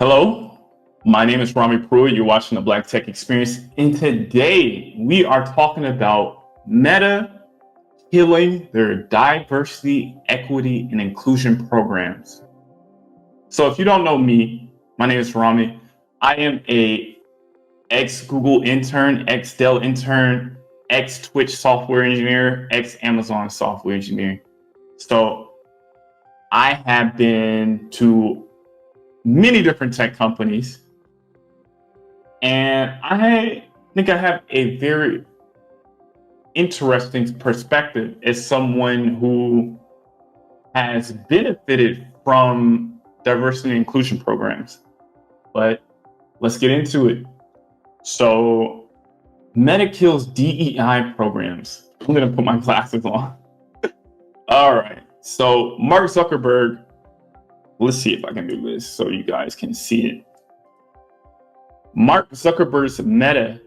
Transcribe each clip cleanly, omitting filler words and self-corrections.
Hello, my name is Rami Pruitt. You're watching the Black Tech Experience. And today we are talking about Meta killing their diversity, equity, and inclusion programs. So if you don't know me, my name is Rami. I am a ex-Google intern, ex-Dell intern, ex-Twitch software engineer, ex-Amazon software engineer. So I have been to many different tech companies, and I think I have a very interesting perspective as someone who has benefited from diversity and inclusion programs. But let's get into it. So Meta kills DEI programs. I'm gonna put my glasses on. All right, so Mark Zuckerberg, let's see if I can do this so you guys can see it. Mark Zuckerberg's Meta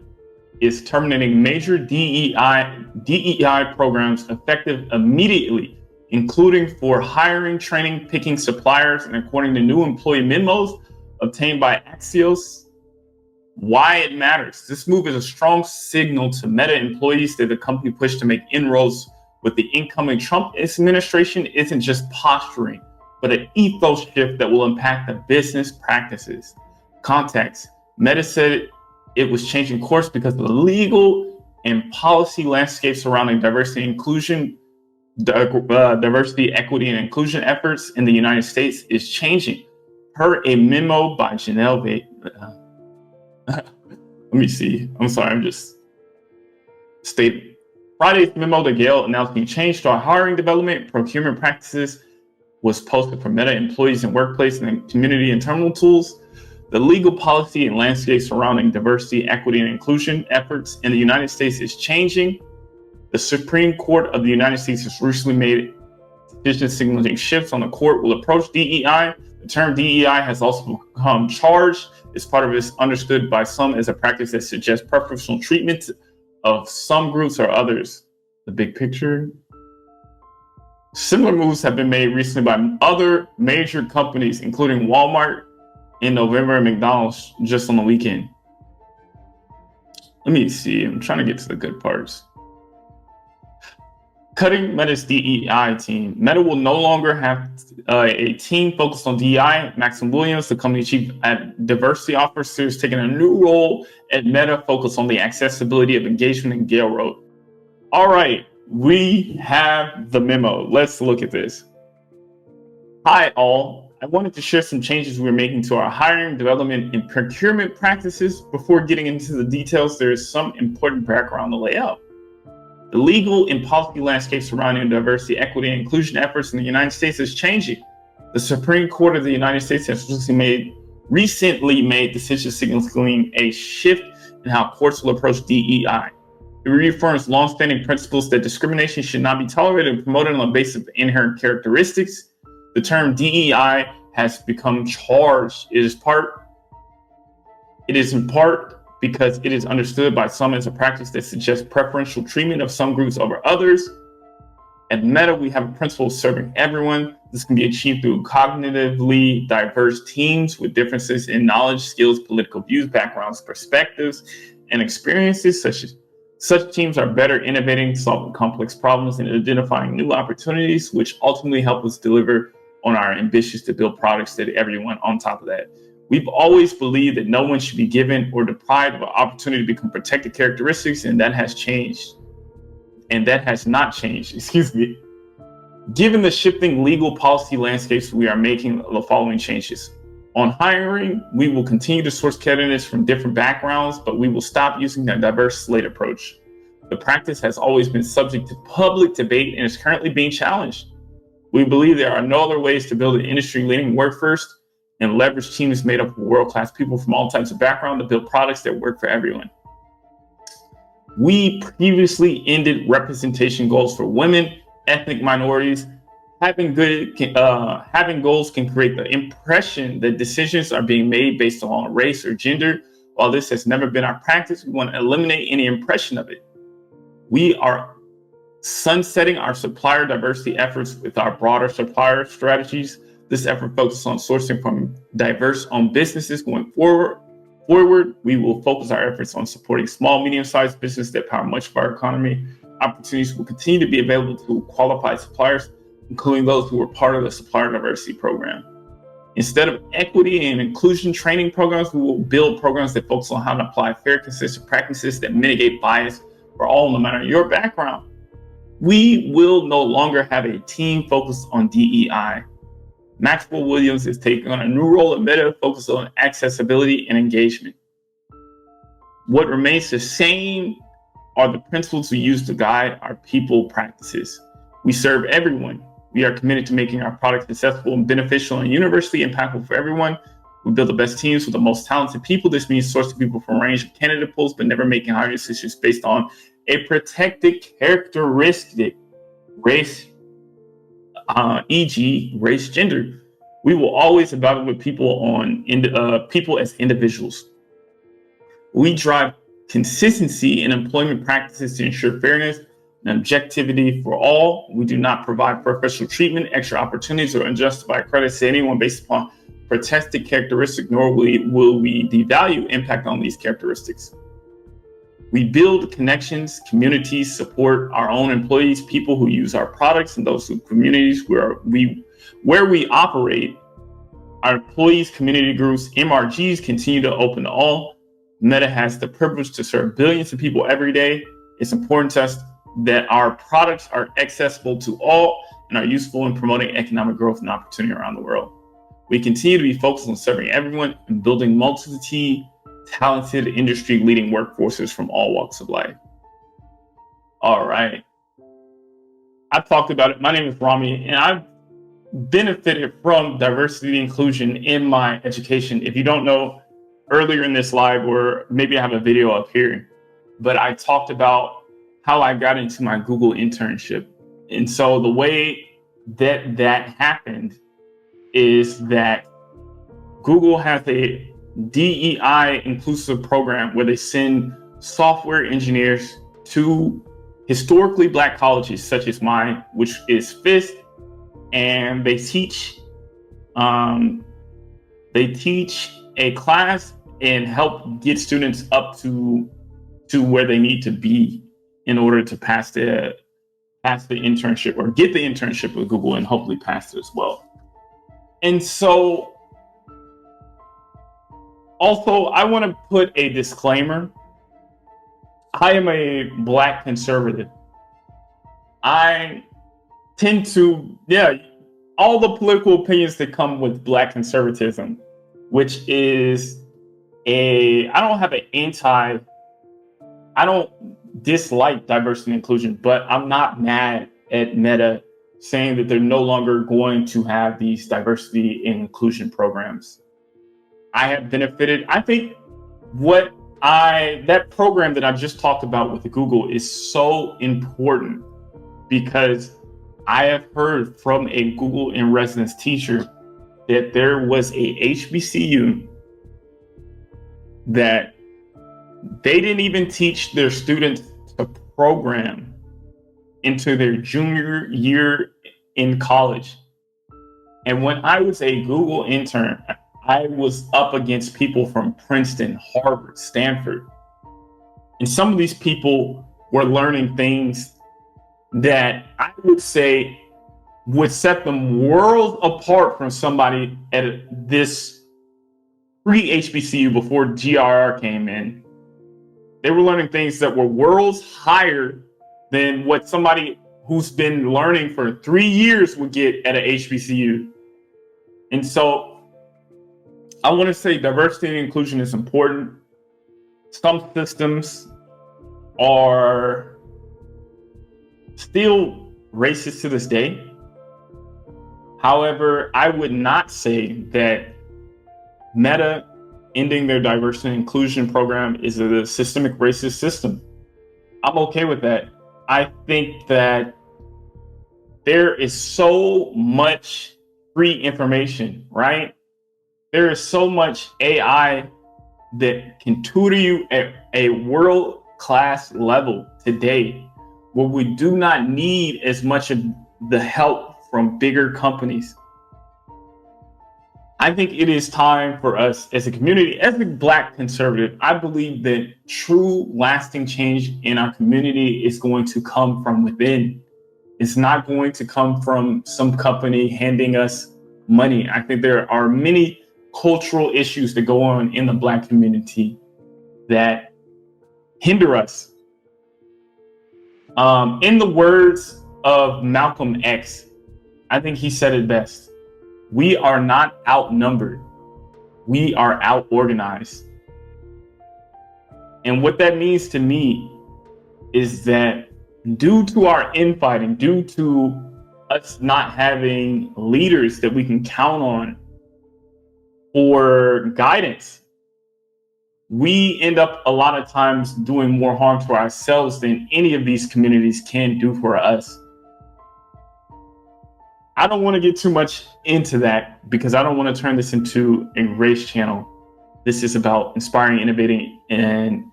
is terminating major DEI programs effective immediately, including for hiring, training, picking suppliers, and according to new employee memos obtained by Axios. Why it matters. This move is a strong signal to Meta employees that the company push to make inroads with the incoming Trump administration isn't just posturing, but an ethos shift that will impact the business practices. Context: Meta said it was changing course because the legal and policy landscape surrounding diversity, equity, and inclusion efforts in the United States is changing. Per a memo by Janelle let me see. I'm sorry, I'm just stating. Friday's memo to Gale announcing change to our hiring, development, procurement practices was posted for Meta employees in workplace and community internal tools. The legal policy and landscape surrounding diversity, equity, and inclusion efforts in the United States is changing. The Supreme Court of the United States has recently made decisions signaling shifts on the court will approach DEI. The term DEI has also become charged as part of this, understood by some as a practice that suggests preferential treatment of some groups or others. The big picture. Similar moves have been made recently by other major companies, including Walmart in November and McDonald's just on the weekend. Let me see. I'm trying to get to the good parts. Cutting Meta's DEI team. Meta will no longer have a team focused on DEI. Maxim Williams, the company chief diversity officer, is taking a new role at Meta focused on the accessibility of engagement, and Gale wrote. All right, we have the memo. Let's look at this. Hi, all. I wanted to share some changes we're making to our hiring, development, and procurement practices. Before getting into the details, there is some important background to lay out. The legal and policy landscape surrounding diversity, equity, and inclusion efforts in the United States is changing. The Supreme Court of the United States has recently made decisions signaling a shift in how courts will approach DEI. It reaffirms longstanding principles that discrimination should not be tolerated and promoted on the basis of inherent characteristics. The term DEI has become charged. It is in part because it is understood by some as a practice that suggests preferential treatment of some groups over others. At Meta, we have a principle of serving everyone. This can be achieved through cognitively diverse teams with differences in knowledge, skills, political views, backgrounds, perspectives, and experiences. Such teams are better innovating, solving complex problems, and identifying new opportunities, which ultimately help us deliver on our ambitions to build products that everyone on top of that. We've always believed that no one should be given or deprived of an opportunity to become protected characteristics, and that has changed. And that has not changed, Given the shifting legal policy landscapes, we are making the following changes. On hiring, we will continue to source candidates from different backgrounds, but we will stop using the diverse slate approach. The practice has always been subject to public debate and is currently being challenged. We believe there are no other ways to build an industry-leading workforce and leverage teams made up of world-class people from all types of backgrounds to build products that work for everyone. We previously ended representation goals for women, ethnic minorities. Having goals can create the impression that decisions are being made based on race or gender. While this has never been our practice, we want to eliminate any impression of it. We are sunsetting our supplier diversity efforts with our broader supplier strategies. This effort focuses on sourcing from diverse-owned businesses going forward. We will focus our efforts on supporting small, medium-sized businesses that power much of our economy. Opportunities will continue to be available to qualified suppliers, including those who are part of the supplier diversity program. Instead of equity and inclusion training programs, we will build programs that focus on how to apply fair, consistent practices that mitigate bias for all, no matter your background. We will no longer have a team focused on DEI. Maxwell Williams is taking on a new role at Meta focused on accessibility and engagement. What remains the same are the principles we use to guide our people practices. We serve everyone. We are committed to making our products accessible and beneficial and universally impactful for everyone. We build the best teams with the most talented people. This means sourcing people from a range of candidate pools, but never making hiring decisions based on a protected characteristic, race, e.g., race, gender. We will always evaluate people people as individuals. We drive consistency in employment practices to ensure fairness and objectivity for all. We do not provide preferential treatment, extra opportunities, or unjustified credits to anyone based upon protected characteristics, nor will we devalue impact on these characteristics. We build connections, communities, support our own employees, people who use our products, and those communities where we operate. Our employees, community groups, MRGs continue to open to all. Meta has the privilege to serve billions of people every day. It's important to us that our products are accessible to all and are useful in promoting economic growth and opportunity around the world. We continue to be focused on serving everyone and building multi-talented industry-leading workforces from all walks of life. All right. I talked about it. My name is Rami, and I've benefited from diversity and inclusion in my education. If you don't know, earlier in this live, or maybe I have a video up here, but I talked about how I got into my Google internship. And so the way that happened is that Google has a DEI inclusive program where they send software engineers to historically Black colleges, such as mine, which is Fisk, and they teach a class and help get students up to where they need to be in order to pass the internship or get the internship with Google and hopefully pass it as well. And so also, I want to put a disclaimer. I am a Black conservative. I tend to, all the political opinions that come with Black conservatism, which is I don't dislike diversity and inclusion, but I'm not mad at Meta saying that they're no longer going to have these diversity and inclusion programs. I have benefited. I think that program that I just talked about with Google is so important because I have heard from a Google in residence teacher that there was a HBCU that they didn't even teach their students to program into their junior year in college. And when I was a Google intern, I was up against people from Princeton, Harvard, Stanford. And some of these people were learning things that I would say would set them worlds apart from somebody at this pre-HBCU before GRR came in. They were learning things that were worlds higher than what somebody who's been learning for 3 years would get at an HBCU. And so I want to say diversity and inclusion is important. Some systems are still racist to this day. However, I would not say that Meta ending their diversity and inclusion program is a systemic racist system. I'm okay with that. I think that there is so much free information, right? There is so much AI that can tutor you at a world-class level today, where we do not need as much of the help from bigger companies. I think it is time for us as a community, as a Black conservative. I believe that true lasting change in our community is going to come from within. It's not going to come from some company handing us money. I think there are many cultural issues that go on in the Black community that hinder us. In the words of Malcolm X, I think he said it best. We are not outnumbered. We are out-organized. And what that means to me is that due to our infighting, due to us not having leaders that we can count on for guidance, we end up a lot of times doing more harm to ourselves than any of these communities can do for us. I don't want to get too much into that because I don't want to turn this into a race channel. This is about inspiring, innovating, and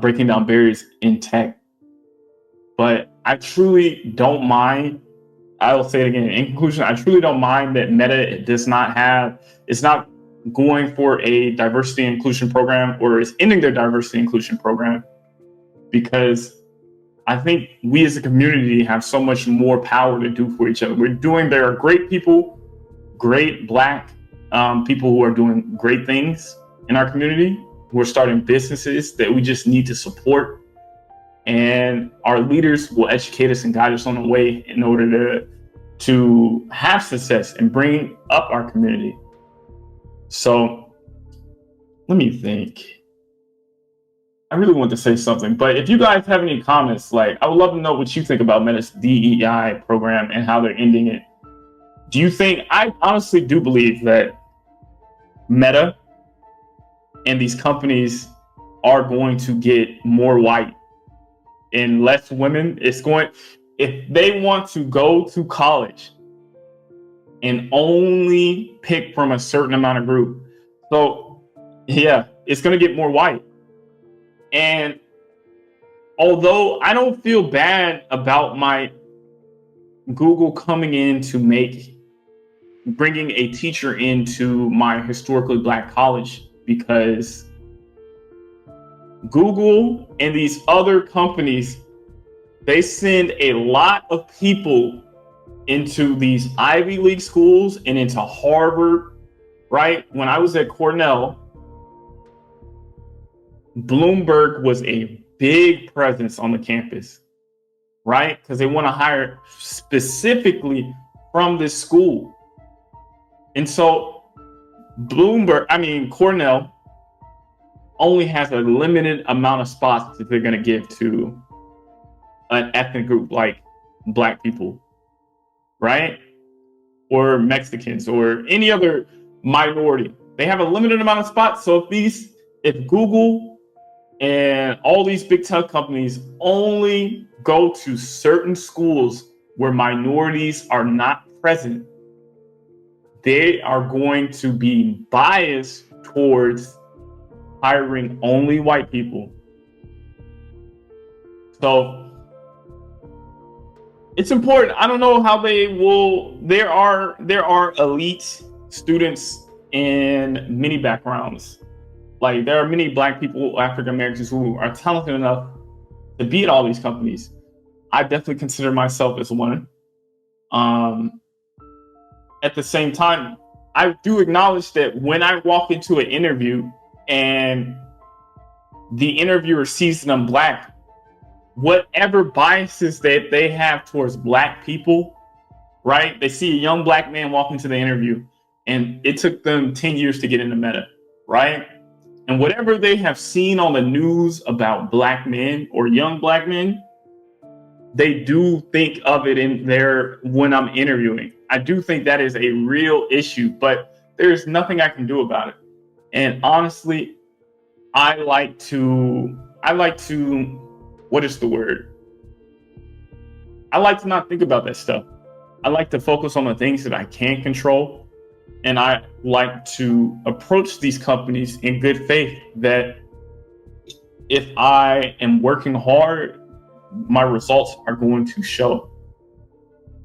breaking down barriers in tech. But I truly don't mind. I will say it again. In conclusion, I truly don't mind that Meta it's not going for a diversity and inclusion program or is ending their diversity and inclusion program, because I think we as a community have so much more power to do for each other. There are great people, great Black people who are doing great things in our community, who are starting businesses that we just need to support. And our leaders will educate us and guide us on the way in order to have success and bring up our community. So let me think. I really want to say something, but if you guys have any comments, I would love to know what you think about Meta's DEI program and how they're ending it. Do you think, I honestly do believe that Meta and these companies are going to get more white and less women. If they want to go to college and only pick from a certain amount of group. So yeah, it's going to get more white. And although I don't feel bad about my Google coming in to bringing a teacher into my historically Black college, because Google and these other companies, they send a lot of people into these Ivy League schools and into Harvard, right? When I was at Cornell, Bloomberg was a big presence on the campus, right? Because they want to hire specifically from this school. And so Cornell only has a limited amount of spots that they're going to give to an ethnic group like Black people, right? Or Mexicans or any other minority. They have a limited amount of spots. So if Google and all these big tech companies only go to certain schools where minorities are not present, they are going to be biased towards hiring only white people. So it's important. I don't know how they will. There are elite students in many backgrounds. There are many Black people, African Americans, who are talented enough to be at all these companies. I definitely consider myself as one. At the same time, I do acknowledge that when I walk into an interview and the interviewer sees that I'm Black, whatever biases that they have towards Black people, right? They see a young Black man walk into the interview and it took them 10 years to get into Meta, right? And whatever they have seen on the news about Black men or young Black men, they do think of it when I'm interviewing. I do think that is a real issue, but there's nothing I can do about it. And honestly, I like to, what is the word? I like to not think about that stuff. I like to focus on the things that I can control. And I like to approach these companies in good faith that if I am working hard, my results are going to show.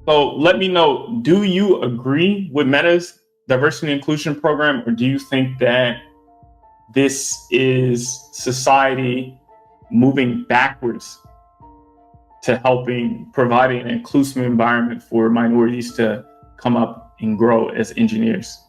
So let me know, do you agree with Meta's diversity and inclusion program, or do you think that this is society moving backwards to providing an inclusive environment for minorities to come up and grow as engineers?